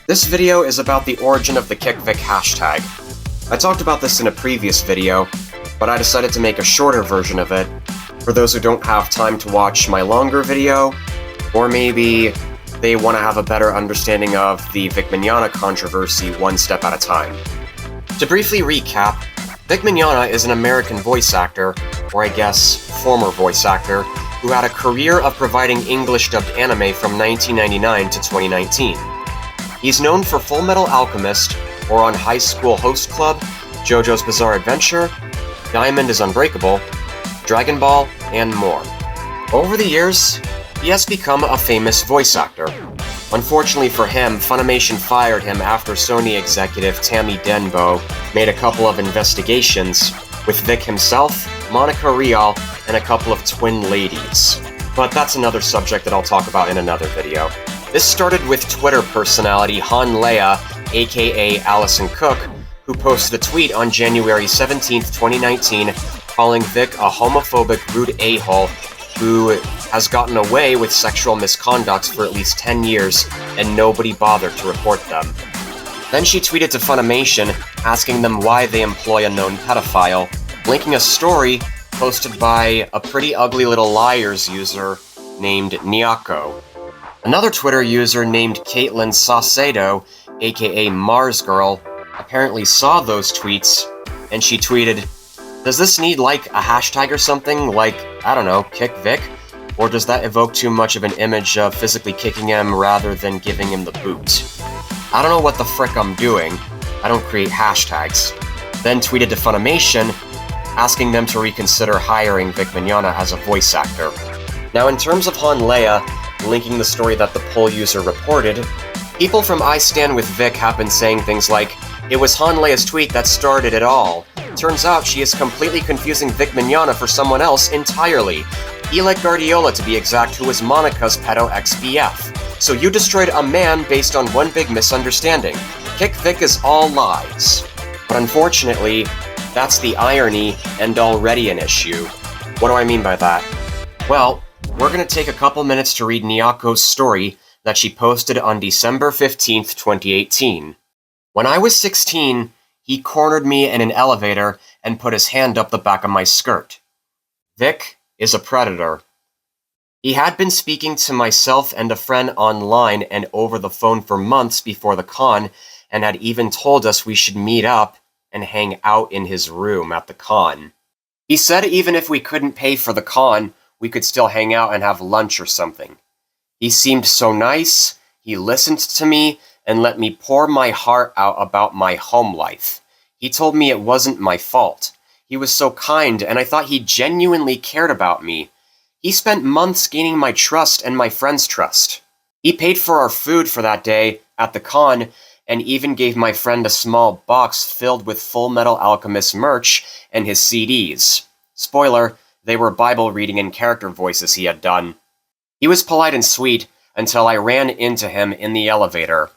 This video is about the origin of the KickVic hashtag. I talked about this in a previous video, but I decided to make a shorter version of it for those who don't have time to watch my longer video, or maybe they want to have a better understanding of the Vic Mignogna controversy one step at a time. To briefly recap, Vic Mignogna is an American voice actor, or I guess former voice actor, who had a career of providing English-dubbed anime from 1999 to 2019. He's known for Full Metal Alchemist, or on High School Host Club, JoJo's Bizarre Adventure, Diamond is Unbreakable, Dragon Ball, and more. Over the years, he has become a famous voice actor. Unfortunately for him, Funimation fired him after Sony executive Tammy Denbo made a couple of investigations with Vic himself, Monica Rial, and a couple of twin ladies. But that's another subject that I'll talk about in another video. This started with Twitter personality Hanleia, aka Allison Cook, who posted a tweet on January 17th, 2019, calling Vic a homophobic, rude a-hole who has gotten away with sexual misconducts for at least 10 years, and nobody bothered to report them. Then she tweeted to Funimation, asking them why they employ a known pedophile, linking a story posted by a Pretty Ugly Little Liars user named Nyahko. Another Twitter user named Caitlin Saucedo, aka Mars Girl, apparently saw those tweets, and she tweeted, "Does this need like a hashtag or something, like, I don't know, kick Vic? Or does that evoke too much of an image of physically kicking him rather than giving him the boot? I don't know what the frick I'm doing. I don't create hashtags." Then tweeted to Funimation, asking them to reconsider hiring Vic Mignogna as a voice actor. Now, in terms of Hanleia linking the story that the poll user reported, people from I Stand With Vic have been saying things like, "It was Hanleia's tweet that started it all. Turns out she is completely confusing Vic Mignogna for someone else entirely. Illich Guardiola, to be exact, who was Monica's pedo ex-BF. So you destroyed a man based on one big misunderstanding. Kick Vic is all lies." But unfortunately, that's the irony and already an issue. What do I mean by that? Well, we're going to take a couple minutes to read Nyako's story that she posted on December 15th, 2018. "When I was 16, he cornered me in an elevator and put his hand up the back of my skirt. Vic is a predator. He had been speaking to myself and a friend online and over the phone for months before the con, and had even told us we should meet up and hang out in his room at the con. He said even if we couldn't pay for the con, we could still hang out and have lunch or something. He seemed so nice, he listened to me, and let me pour my heart out about my home life. He told me it wasn't my fault. He was so kind, and I thought he genuinely cared about me. He spent months gaining my trust and my friends' trust. He paid for our food for that day at the con, and even gave my friend a small box filled with Full Metal Alchemist merch and his CDs. Spoiler, they were Bible reading and character voices he had done. He was polite and sweet until I ran into him in the elevator.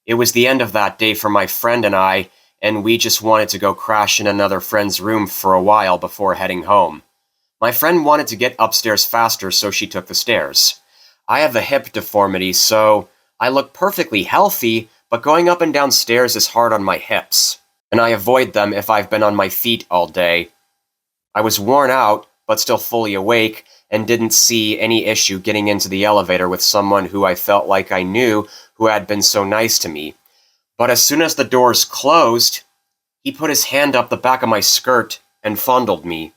It was the end of that day for my friend and I, and we just wanted to go crash in another friend's room for a while before heading home. My friend wanted to get upstairs faster, so she took the stairs. I have a hip deformity, so I look perfectly healthy, but going up and down stairs is hard on my hips, and I avoid them if I've been on my feet all day. I was worn out, but still fully awake, and didn't see any issue getting into the elevator with someone who I felt like I knew who had been so nice to me. But as soon as the doors closed, he put his hand up the back of my skirt and fondled me.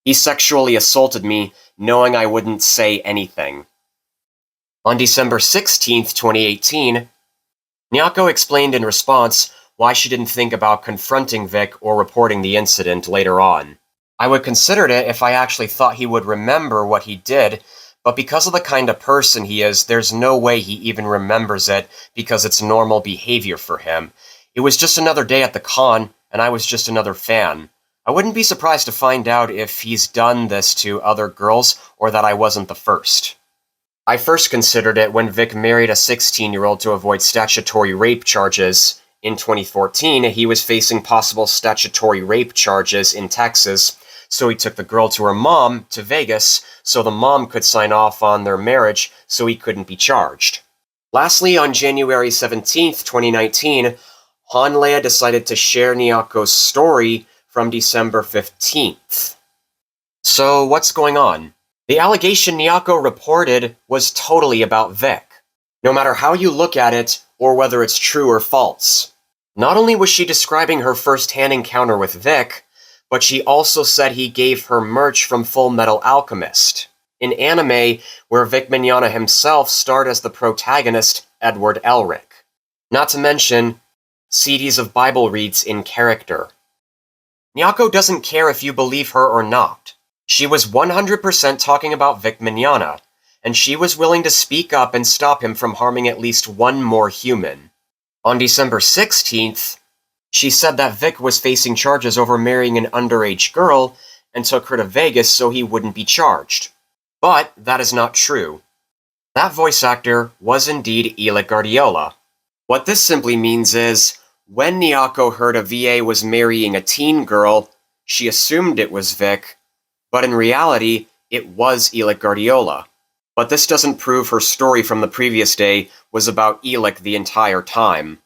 He sexually assaulted me, knowing I wouldn't say anything." On December 16th, 2018, Nyahko explained in response why she didn't think about confronting Vic or reporting the incident later on. "I would consider it if I actually thought he would remember what he did, but because of the kind of person he is, there's no way he even remembers it because it's normal behavior for him. It was just another day at the con, and I was just another fan. I wouldn't be surprised to find out if he's done this to other girls or that I wasn't the first. I first considered it when Vic married a 16-year-old to avoid statutory rape charges. In 2014, he was facing possible statutory rape charges in Texas, so he took the girl to her mom to Vegas so the mom could sign off on their marriage so he couldn't be charged. Lastly, on January 17th, 2019, Hanleia decided to share Nyako's story from December 15th. So what's going on? The allegation Nyahko reported was totally about Vic, no matter how you look at it or whether it's true or false. Not only was she describing her first-hand encounter with Vic, but she also said he gave her merch from Full Metal Alchemist, an anime where Vic Mignogna himself starred as the protagonist, Edward Elric. Not to mention, CDs of Bible reads in character. Nyahko doesn't care if you believe her or not. She was 100% talking about Vic Mignogna, and she was willing to speak up and stop him from harming at least one more human. On December 16th, she said that Vic was facing charges over marrying an underage girl and took her to Vegas so he wouldn't be charged. But that is not true. That voice actor was indeed Illich Guardiola. What this simply means is, when Nyahko heard a VA was marrying a teen girl, she assumed it was Vic, but in reality, it was Illich Guardiola. But this doesn't prove her story from the previous day was about Illich the entire time.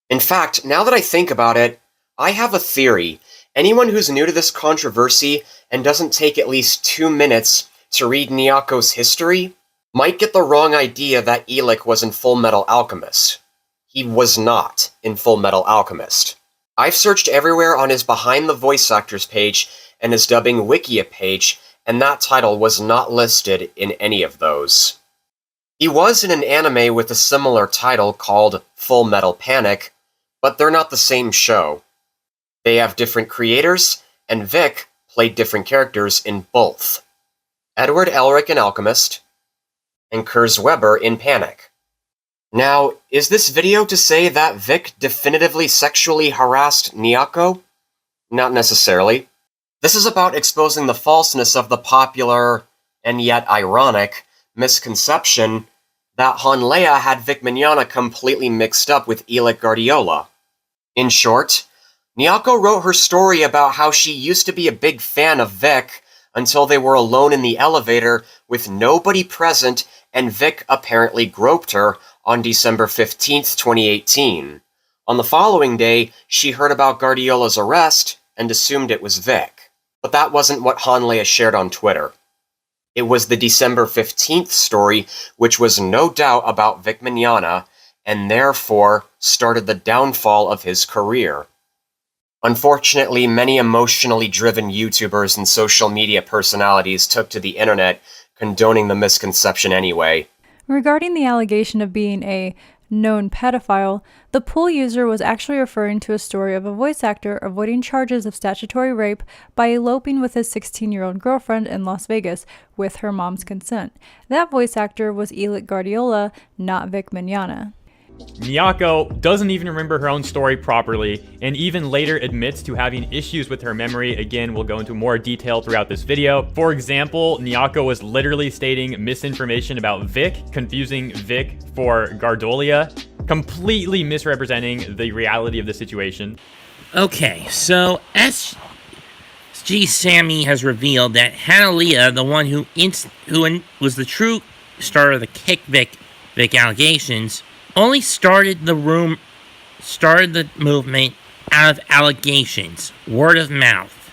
In fact, now that I think about it, I have a theory. Anyone who's new to this controversy and doesn't take at least 2 minutes to read Nyako's history might get the wrong idea that Illich was in Full Metal Alchemist. He was not in Full Metal Alchemist. I've searched everywhere on his Behind the Voice Actors page and his Dubbing Wikia page, and that title was not listed in any of those. He was in an anime with a similar title called Full Metal Panic, but they're not the same show. They have different creators, and Vic played different characters in both. Edward Elric in Alchemist, and Kurz Weber in Panic. Now, is this video to say that Vic definitively sexually harassed Nyahko? Not necessarily. This is about exposing the falseness of the popular, and yet ironic, misconception that Hanleia had Vic Mignogna completely mixed up with Illich Guardiola. In short, Nyahko wrote her story about how she used to be a big fan of Vic until they were alone in the elevator with nobody present and Vic apparently groped her on December 15th, 2018. On the following day, she heard about Guardiola's arrest and assumed it was Vic. But that wasn't what Hanleia shared on Twitter. It was the December 15th story, which was no doubt about Vic Mignogna, and therefore started the downfall of his career. Unfortunately, many emotionally driven YouTubers and social media personalities took to the internet, condoning the misconception anyway. Regarding the allegation of being a known pedophile, the poll user was actually referring to a story of a voice actor avoiding charges of statutory rape by eloping with his 16-year-old girlfriend in Las Vegas with her mom's consent. That voice actor was Illich Guardiola, not Vic Mignogna. Nyahko doesn't even remember her own story properly, and even later admits to having issues with her memory. Again, we'll go into more detail throughout this video. For example, Nyahko was literally stating misinformation about Vic, confusing Vic for Guardiola, completely misrepresenting the reality of the situation. Okay, so SG Sammy has revealed that Hanleia, the one who was the true starter of the Kick Vic allegations, only started the movement out of allegations, word of mouth.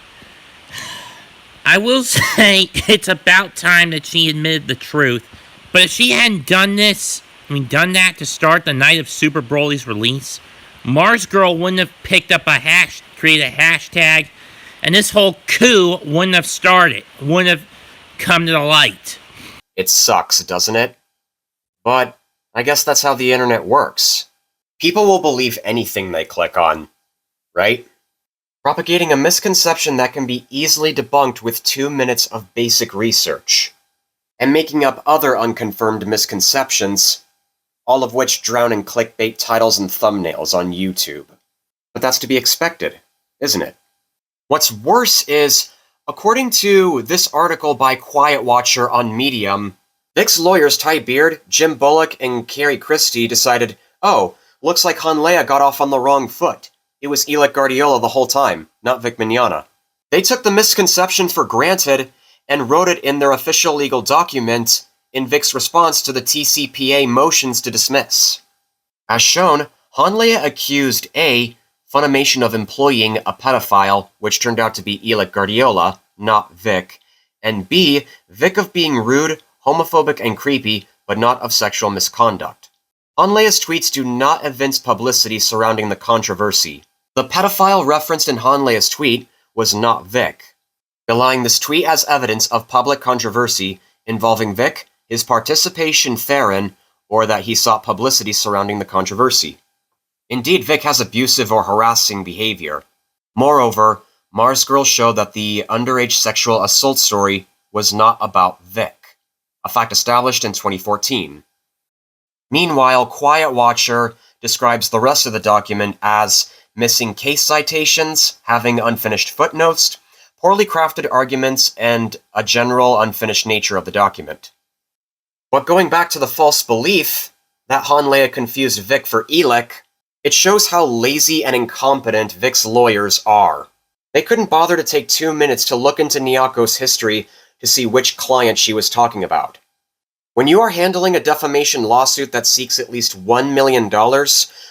I will say it's about time that she admitted the truth, but if she hadn't done that to start the night of Super Broly's release, Mars Girl wouldn't have picked up created a hashtag, and this whole coup wouldn't have started, wouldn't have come to the light. It sucks, doesn't it? But I guess that's how the internet works. People will believe anything they click on, right? Propagating a misconception that can be easily debunked with 2 minutes of basic research, and making up other unconfirmed misconceptions, all of which drown in clickbait titles and thumbnails on YouTube. But that's to be expected, isn't it? What's worse is, according to this article by Quiet Watcher on Medium, Vic's lawyers Ty Beard, Jim Bullock, and Carrie Christie decided, oh, looks like Hanleia got off on the wrong foot. It was Illich Guardiola the whole time, not Vic Mignogna. They took the misconception for granted and wrote it in their official legal document in Vic's response to the TCPA motions to dismiss. As shown, Hanleia accused A. Funimation of employing a pedophile, which turned out to be Illich Guardiola, not Vic, and B. Vic of being rude, homophobic, and creepy, but not of sexual misconduct. Hanleia's tweets do not evince publicity surrounding the controversy. The pedophile referenced in Hanleia's tweet was not Vic, belying this tweet as evidence of public controversy involving Vic, his participation therein, or that he sought publicity surrounding the controversy. Indeed, Vic has abusive or harassing behavior. Moreover, Mars Girl showed that the underage sexual assault story was not about Vic, a fact established in 2014. Meanwhile, Quiet Watcher describes the rest of the document as missing case citations, having unfinished footnotes, poorly crafted arguments, and a general unfinished nature of the document. But going back to the false belief that Hanleia confused Vic for Illich, it shows how lazy and incompetent Vic's lawyers are. They couldn't bother to take 2 minutes to look into Nyako's history to see which client she was talking about. When you are handling a defamation lawsuit that seeks at least $1 million,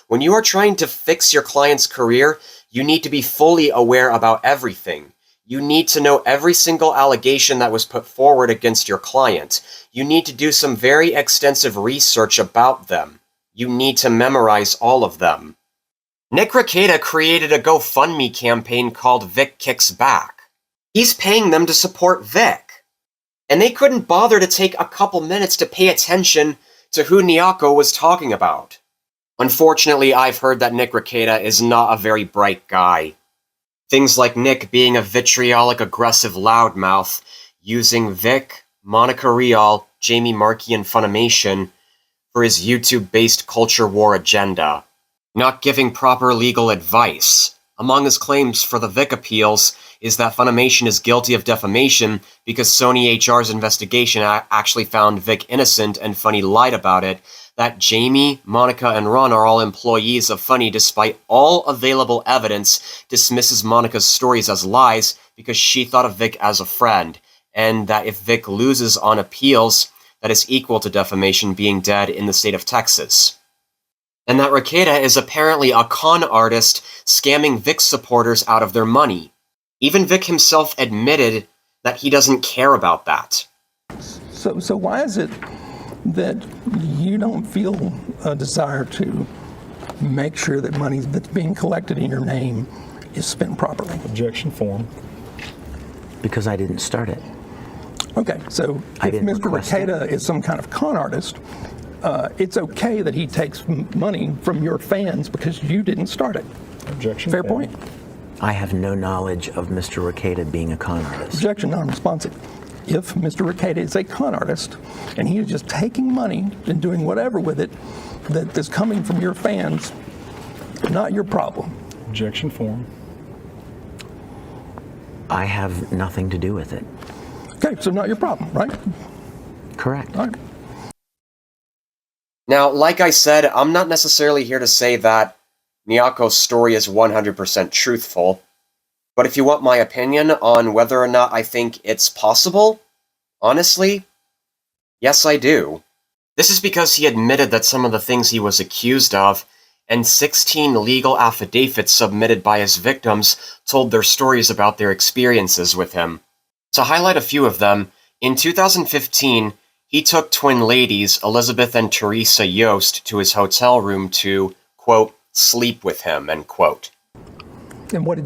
when you are trying to fix your client's career, you need to be fully aware about everything. You need to know every single allegation that was put forward against your client. You need to do some very extensive research about them. You need to memorize all of them. Nick Rekieta created a GoFundMe campaign called Vic Kicks Back. He's paying them to support Vic. And they couldn't bother to take a couple minutes to pay attention to who Nyahko was talking about. Unfortunately, I've heard that Nick Rekieta is not a very bright guy. Things like Nick being a vitriolic, aggressive loudmouth, using Vic, Monica Rial, Jamie Markey, and Funimation for his YouTube-based culture war agenda. Not giving proper legal advice. Among his claims for the Vic appeals is that Funimation is guilty of defamation because Sony HR's investigation actually found Vic innocent and Funny lied about it, that Jamie, Monica, and Ron are all employees of Funny despite all available evidence, dismisses Monica's stories as lies because she thought of Vic as a friend, and that if Vic loses on appeals, that is equal to defamation being dead in the state of Texas. And that Rekieta is apparently a con artist scamming Vic supporters out of their money. Even Vic himself admitted that he doesn't care about that. So why is it that you don't feel a desire to make sure that money that's being collected in your name is spent properly? Objection form. Because I didn't start it. Okay, so if Mr. Rekieta is some kind of con artist, it's okay that he takes money from your fans because you didn't start it. Objection Fair form. point. I have no knowledge of Mr. Rekieta being a con artist. Objection non-responsive. If Mr. Rekieta is a con artist and he is just taking money and doing whatever with it that is coming from your fans, not your problem. Objection form. I have nothing to do with it. Okay, so not your problem, right? Correct. All right. Now, like I said, I'm not necessarily here to say that Nyako's story is 100% truthful, but if you want my opinion on whether or not I think it's possible, honestly, yes I do. This is because he admitted that some of the things he was accused of, and 16 legal affidavits submitted by his victims told their stories about their experiences with him. To highlight a few of them, in 2015, he took twin ladies, Elizabeth and Teresa Yost, to his hotel room to, quote, sleep with him, end quote. And what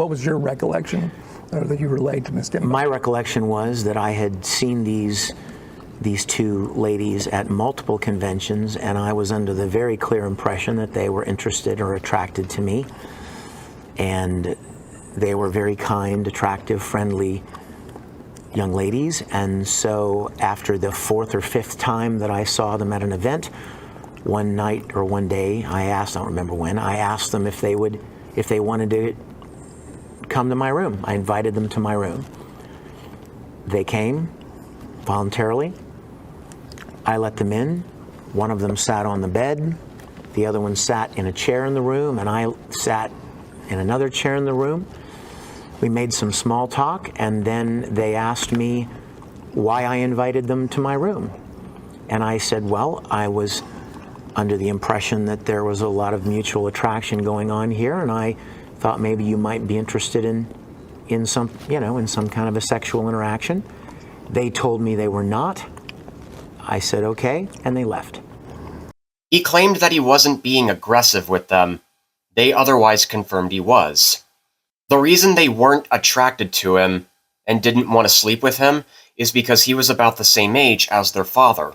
was your recollection that you relayed to Ms. Dimmock? My recollection was that I had seen these two ladies at multiple conventions, and I was under the very clear impression that they were interested or attracted to me. And they were very kind, attractive, friendly young ladies. And so after the fourth or fifth time that I saw them at an event, one night or one day, I don't remember when, I asked them if they wanted to come to my room. I invited them to my room. They came voluntarily. I let them in. One of them sat on the bed. The other one sat in a chair in the room, and I sat in another chair in the room. We made some small talk, and then they asked me why I invited them to my room. And I said, well, I was under the impression that there was a lot of mutual attraction going on here, and I thought maybe you might be interested in some kind of a sexual interaction. They told me they were not. I said, okay, and they left. He claimed that he wasn't being aggressive with them. They otherwise confirmed he was. The reason they weren't attracted to him and didn't want to sleep with him is because he was about the same age as their father.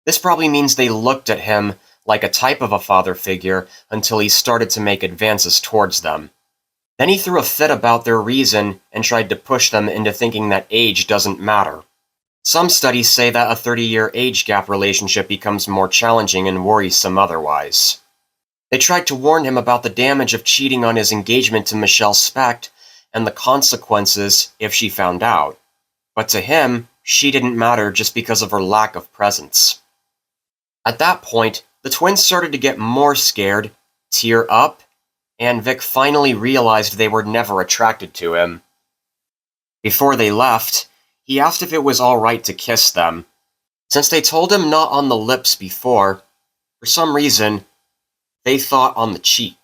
This probably means they looked at him like a type of a father figure until he started to make advances towards them. Then he threw a fit about their reason and tried to push them into thinking that age doesn't matter. Some studies say that a 30-year age gap relationship becomes more challenging and worrisome otherwise. They tried to warn him about the damage of cheating on his engagement to Michelle Specht and the consequences if she found out. But to him, she didn't matter just because of her lack of presence. At that point, the twins started to get more scared, tear up, and Vic finally realized they were never attracted to him. Before they left, he asked if it was alright to kiss them. Since they told him not on the lips before, for some reason, they thought on the cheek.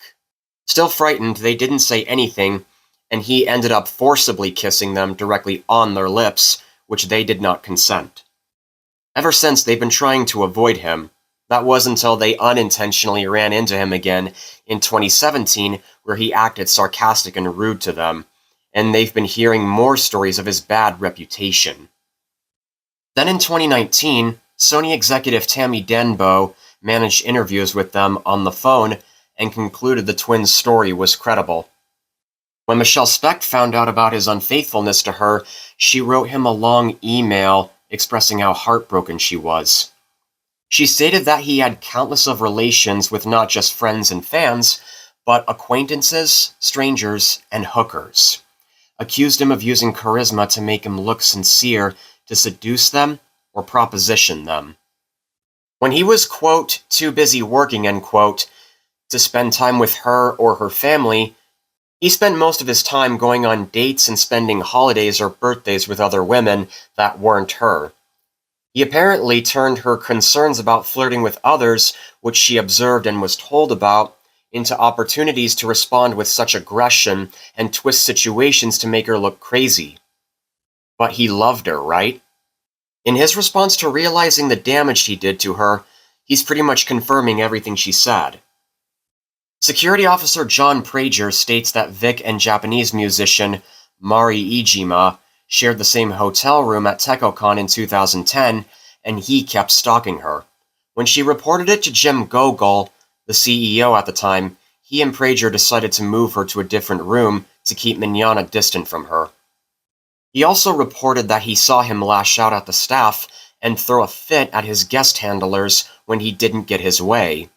Still frightened, they didn't say anything, and he ended up forcibly kissing them directly on their lips, which they did not consent. Ever since, they've been trying to avoid him. That was until they unintentionally ran into him again in 2017, where he acted sarcastic and rude to them, and they've been hearing more stories of his bad reputation. Then in 2019, Sony executive Tammy Denbo managed interviews with them on the phone and concluded the twins' story was credible. When Michelle Specht found out about his unfaithfulness to her, she wrote him a long email expressing how heartbroken she was. She stated that he had countless of relations with not just friends and fans, but acquaintances, strangers, and hookers. Accused him of using charisma to make him look sincere to seduce them or proposition them. When he was, quote, too busy working, end quote, to spend time with her or her family, he spent most of his time going on dates and spending holidays or birthdays with other women that weren't her. He apparently turned her concerns about flirting with others, which she observed and was told about, into opportunities to respond with such aggression and twist situations to make her look crazy. But he loved her, right? In his response to realizing the damage he did to her, he's pretty much confirming everything she said. Security officer John Prager states that Vic and Japanese musician Mari Ijima shared the same hotel room at TechoCon in 2010, and he kept stalking her. When she reported it to Jim Gogol, the CEO at the time, he and Prager decided to move her to a different room to keep Mignogna distant from her. He also reported that he saw him lash out at the staff and throw a fit at his guest handlers when he didn't get his way.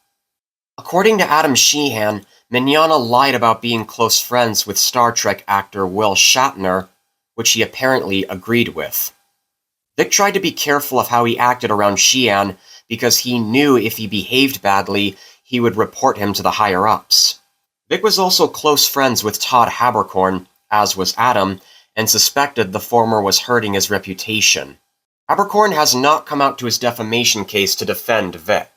According to Adam Sheehan, Mignogna lied about being close friends with Star Trek actor Will Shatner, which he apparently agreed with. Vic tried to be careful of how he acted around Sheehan because he knew if he behaved badly, he would report him to the higher-ups. Vic was also close friends with Todd Haberkorn, as was Adam, and suspected the former was hurting his reputation. Haberkorn has not come out to his defamation case to defend Vic.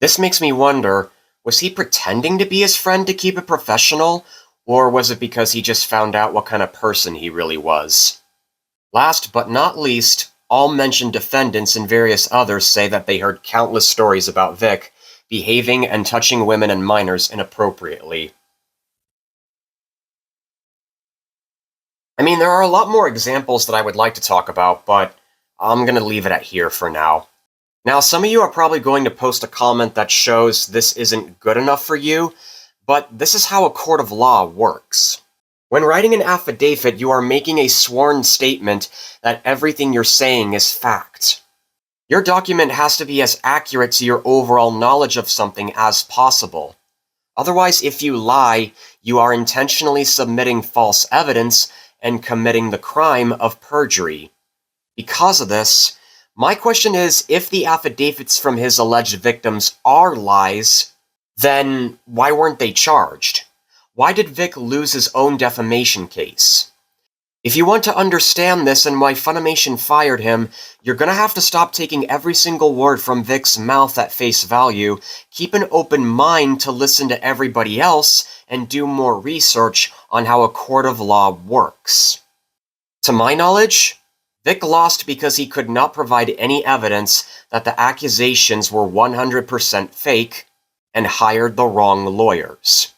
This makes me wonder, was he pretending to be his friend to keep it professional, or was it because he just found out what kind of person he really was? Last but not least, all mentioned defendants and various others say that they heard countless stories about Vic behaving and touching women and minors inappropriately. I mean, there are a lot more examples that I would like to talk about, but I'm going to leave it at here for now. Now, some of you are probably going to post a comment that shows this isn't good enough for you, but this is how a court of law works. When writing an affidavit, you are making a sworn statement that everything you're saying is fact. Your document has to be as accurate to your overall knowledge of something as possible. Otherwise, if you lie, you are intentionally submitting false evidence and committing the crime of perjury. Because of this, my question is, if the affidavits from his alleged victims are lies, then why weren't they charged? Why did Vic lose his own defamation case? If you want to understand this and why Funimation fired him, you're gonna have to stop taking every single word from Vic's mouth at face value, keep an open mind to listen to everybody else, and do more research on how a court of law works. To my knowledge, Vic lost because he could not provide any evidence that the accusations were 100% fake and hired the wrong lawyers.